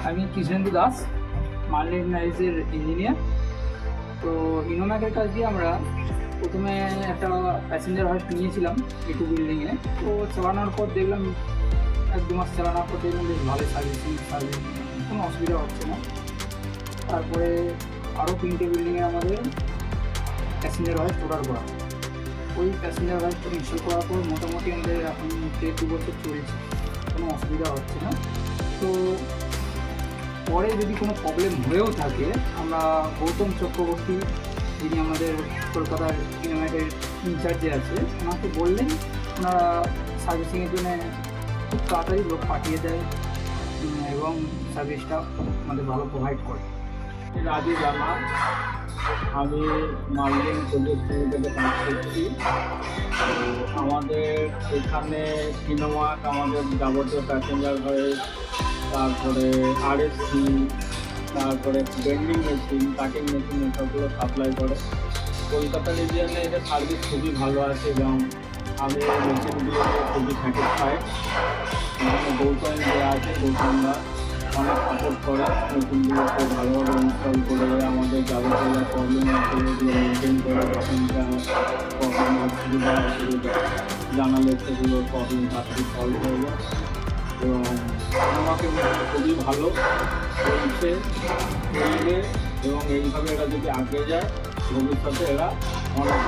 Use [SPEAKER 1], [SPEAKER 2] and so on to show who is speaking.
[SPEAKER 1] আমি Krishnendu Das, marlin নাইজের engineer. তো ইনোম্যাকের কাজ দিয়ে আমরা প্রথমে একটা প্যাসেঞ্জার হোস্ট নিয়েছিলাম E2 বিল্ডিংয়ে। তো চালানোর পর দেখলাম 1-2 মাস চালানোর পর দেখলাম বেশ ভালোই সার্ভিসিং কোনো অসুবিধা হচ্ছে না। তারপরে আরও 3টে বিল্ডিংয়ে আমাদের প্যাসেঞ্জার হোস্ট অর্ডার করা। ওই প্যাসেঞ্জার হোস্ট ইনস্টল করার পর মোটামুটি আমাদের এখন 1.5-2 বছর চলছে, কোনো অসুবিধা হচ্ছে না। তো পরে যদি কোনো প্রবলেম হয়েও থাকে, আমরা গৌতম চক্রবর্তী, যিনি আমাদের কলকাতার ইনোম্যাকের ইনচার্জে আছে, ওনাকে বললেন ওনারা সার্ভিসিংয়ের জন্য খুব তাড়াতাড়ি লোক পাঠিয়ে দেয় এবং সার্ভিসটা আমাদের ভালো প্রোভাইড করে।
[SPEAKER 2] রাজু জানা, আমি মার্লিন প্রজেক্ট লিমিটেডে কাজ করছি। তো আমাদের এখানে ইনোম্যাক আমাদের যাবতীয় প্যাসেঞ্জার হয়ে, তারপরে RSC, তারপরে বেন্ডিং মেশিন, কাটিং মেশিন, এসবগুলো সাপ্লাই করে। কলকাতা রিজিয়নে এদের সার্ভিস খুবই ভালো আছে এবং আমি মেশিনগুলো খুবই স্যাটিসফাইড। এখানে গৌতম যে আছে, গৌতমরা অনেক সাপোর্ট করে, মেশিনগুলোকে ভালোভাবে ইনস্টল করে আমাদের যাবতীয় প্রবলেম আছে এগুলো মেনটেন করে, তখনকার প্রবলেম অসুবিধা জানালে সেগুলো প্রবলেম তাড়াতাড়ি সলভ হয়ে যায়। এবং আমাকে খুবই ভালো চলছে চলবে এবং এইভাবে এরা যদি আগে যায় ভবিষ্যতে এরা অনেক